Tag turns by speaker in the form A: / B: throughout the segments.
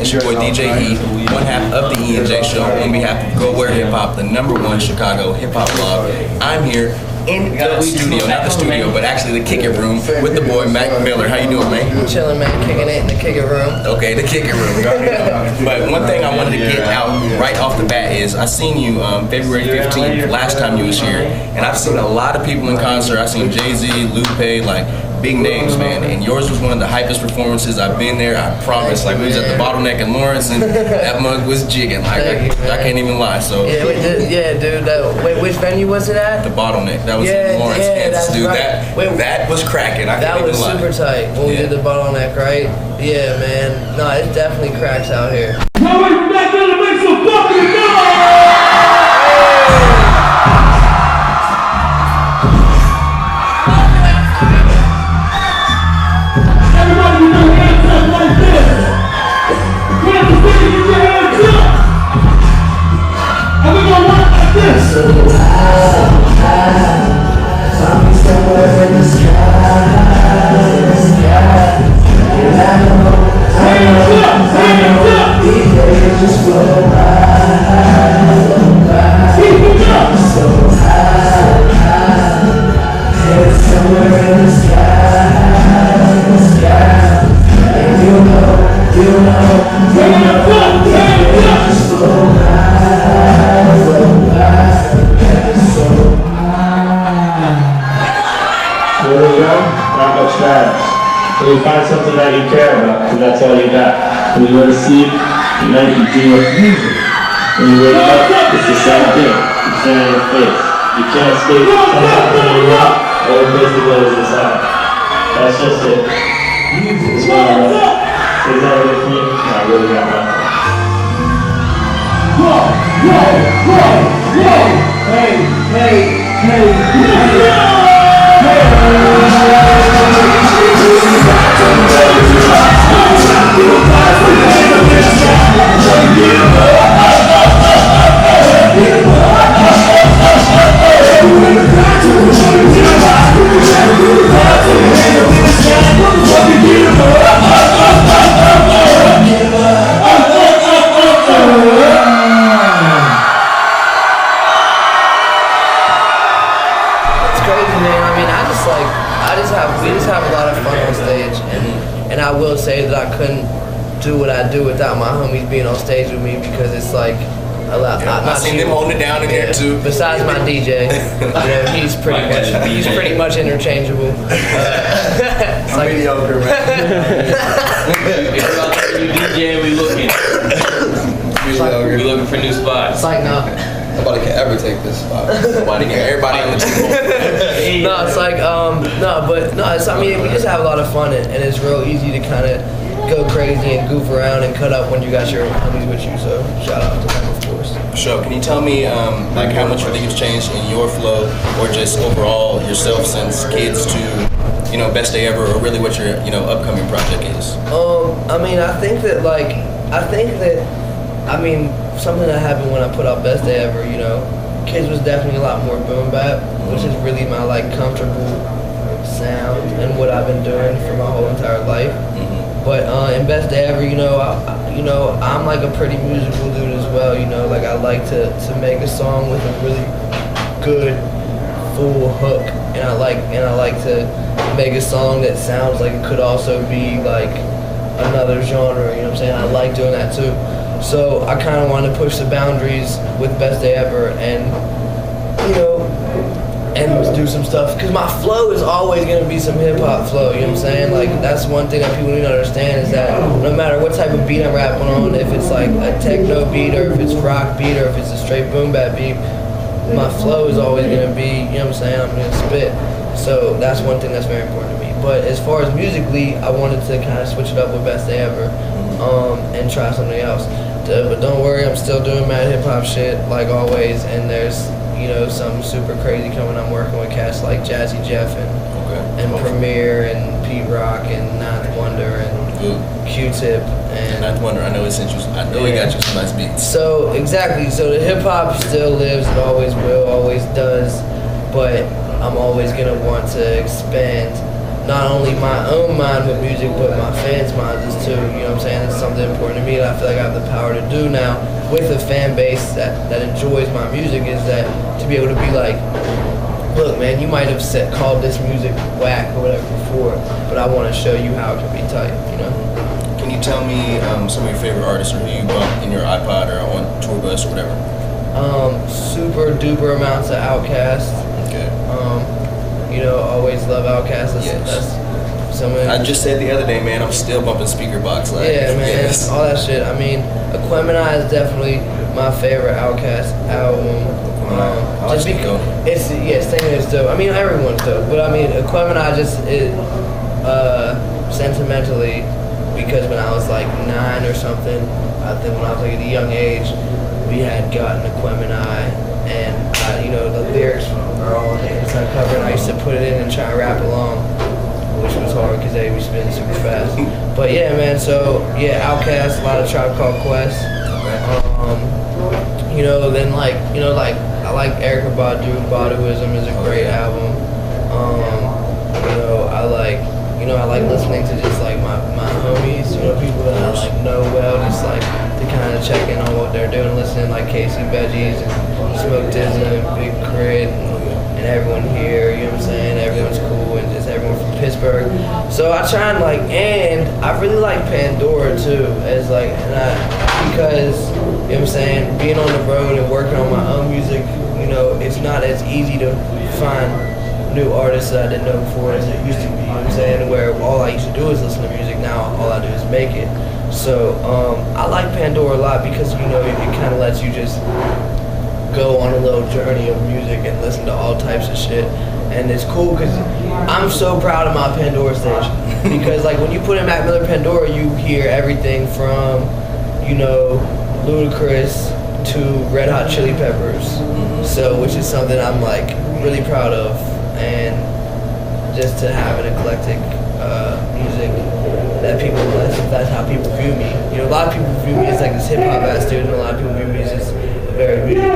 A: It's your boy DJ E, one half of the E and J Show, on behalf of Gowhere Hip Hop, the #1 Chicago hip hop blog. I'm here in the studio, not the studio, but actually the kick it room with the boy Mac Miller. How you doing, man?
B: Chilling, man. Kicking it in the kick it room.
A: Okay, the kick it room. But one thing I wanted to get out right off the bat is I seen you February 15th, last time you was here, and I've seen a lot of people in concert. I've seen Jay-Z, Lupe, like big names, man, and yours was one of the hypest performances. I've been there, I promise. Like, we was at the Bottleneck in Lawrence, and that mug was jigging. Like, I can't even lie. So
B: yeah, dude. Wait, which venue was it at?
A: The Bottleneck. That was in Lawrence, Kansas, dude.
B: Right.
A: That was cracking.
B: That was super tight when we did the Bottleneck, right? Yeah, man. No, it definitely cracks out here.
C: Now we're back to make some fucking noise!
D: So high, find me somewhere in the sky, and I know, these days just flow by, so high, head somewhere in the sky, and you know, these days just flow by,
E: There we go, not much matters. When you find something that you care about, because that's all you got. When you go to sleep, at night you dream of music. When you wake up, it's the same thing. It's in your face. You can't escape something when you walk, all the place to go is inside. That's just it. Music is what I love. Is that with me? No, I really got nothing.
C: Whoa! Hey!
B: We just have a lot of fun on stage, and I will say that I couldn't do what I do without my homies being on stage with me, because it's like a lot.
A: I've seen them holding it down in there too.
B: Besides my DJ, he's pretty much interchangeable.
F: It's like mediocre, man.
G: You DJ, we looking for new spots.
B: It's like no.
F: Nobody can ever take this spot.
A: Nobody can. Everybody on the team.
B: No, it's like I mean, we just have a lot of fun, and it's real easy to kind of go crazy and goof around and cut up when you got your homies with you. So shout out to them, of course.
A: Sure. Can you tell me like how much you think it's changed in your flow, or just overall yourself since Kids to Best Day Ever, or really what your upcoming project is?
B: I mean, I think that something that happened when I put out Best Day Ever, Kids was definitely a lot more boom bap, which is really my comfortable sound and what I've been doing for my whole entire life. But in Best Day Ever, I'm like a pretty musical dude as well. Like I like to make a song with a really good full hook, and I like to make a song that sounds like it could also be like another genre. You know what I'm saying? I like doing that too. So I kind of want to push the boundaries with Best Day Ever, and and do some stuff. Because my flow is always going to be some hip hop flow, you know what I'm saying? Like, that's one thing that people need to understand is that no matter what type of beat I'm rapping on, if it's like a techno beat or if it's rock beat or if it's a straight boom bap beat, my flow is always going to be, you know what I'm saying, I'm going to spit. So that's one thing that's very important to me. But as far as musically, I wanted to kind of switch it up with Best Day Ever and try something else. But don't worry, I'm still doing mad hip hop shit like always, and there's something super crazy coming. I'm working with cats like Jazzy Jeff and Premier and Pete Rock and Ninth Wonder and Q-Tip and
A: Ninth Wonder. I know he sent you. I know he got you some nice beats.
B: So exactly. So the hip hop still lives. It always will. Always does. But I'm always gonna want to expand not only my own mind with music, but my fans' minds too. You know what I'm saying? It's something important to me that I feel like I have the power to do now with a fan base that enjoys my music, is that to be able to be like, look, man, you might have called this music whack or whatever before, but I want to show you how it can be tight, you know?
A: Can you tell me some of your favorite artists or who you bump in your iPod or on tour bus or whatever?
B: Super duper amounts of Outkast.
A: Okay.
B: Always love Outkast. That's someone.
A: I just said the other day, man, I'm still bumping Speaker Box. Like,
B: yeah, man,
A: yes.
B: all that shit. I mean, Aquemini is definitely my favorite Outkast album. Just because Stinging is dope. I mean, everyone's dope, but I mean, Aquemini just sentimentally, because when I was like 9 or something, I think when I was like at a young age, we had gotten Aquemini, and the lyrics are all on the inside cover, and I used to put it in and try and rap along, which was hard because they be spinning super fast. But yeah, man. So yeah, Outkast, a lot of Tribe Called Quest. Then I like Erykah Badu. Baduism is a great album. I like listening to just like my homies, people that I like know well, just like to kind of check in on what they're doing, listening like Casey Veggies and Smoke Dizzin and Big Crit and everyone here, you know what I'm saying? Everyone's cool and just everyone from Pittsburgh. So I try and I really like Pandora too, because, you know what I'm saying, being on the road and working on my own music, it's not as easy to find new artists that I didn't know before as it used to be, you know what I'm saying, where all I used to do is listen to music, now all I do is make it. So I like Pandora a lot because, it kind of lets you just go on a little journey of music and listen to all types of shit. And it's cool because I'm so proud of my Pandora station. Because like when you put in Mac Miller Pandora, you hear everything from, Ludacris to Red Hot Chili Peppers. So, which is something I'm like really proud of. And just to have an eclectic music that people listen, that's how people view me. A lot of people view me as like this hip hop ass dude, and a lot of people view me as just very musical.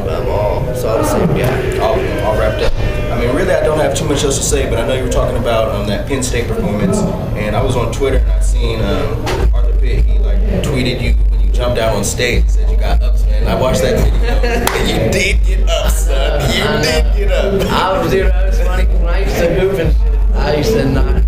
B: But it's all the same guy.
A: All wrapped up. I mean, really, I don't have too much else to say, but I know you were talking about that Penn State performance, and I was on Twitter and I seen Arthur Pitt. He like tweeted you when you jumped out on stage. He said you got ups, man. I watched that video, and you did get up, son. You did get up.
B: That was funny. When I used to hoop and shit, I used to not,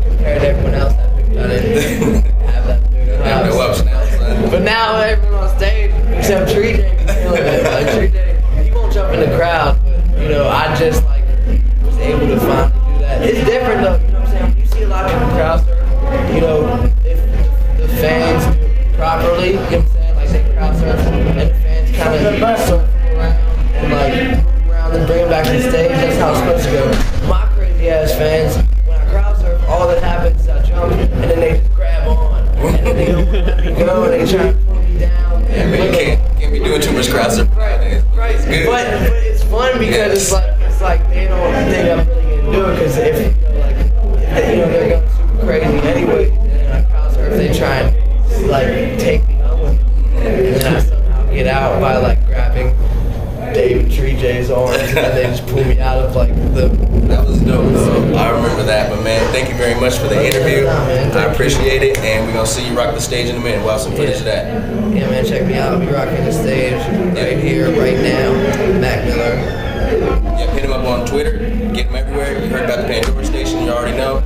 B: compared to everyone else that hooped, I didn't have that.
A: Have no ups now, son.
B: But now everyone on stage, except Tree Day, be feeling it. Like Tree Day, he won't jump in the crowd. I just was able to finally do that. It's different though, you know what I'm saying? When you see a lot of people crowd surf, if the fans do it properly, you know what I'm saying? Like they crowd surf and the fans kind of circle around and move around and bring them back to the stage. That's how it's supposed to go. My crazy ass fans, when I crowd surf, all that happens is I jump and then they just grab on and then they don't let me go and they try to pull me down.
A: Yeah, man, you can't be doing too much crowd surfing.
B: Right. But it's fun because it's like they don't think I'm really gonna do it because if they're going super crazy anyway, and I crowd surf, they try and take me home with them, and then I somehow get out by grabbing David Tree J's arms and then they just pull me out of the.
A: That was dope. So I remember that, but man, thank you very much for the interview. I appreciate it, and we're gonna see you rock the stage in a minute. We'll have some footage of that.
B: Yeah, man, check me out. I'll be rocking the stage right here, right now. Mac Miller.
A: Yeah, hit him up on Twitter. Get him everywhere. You heard about the Pandora station. You already know.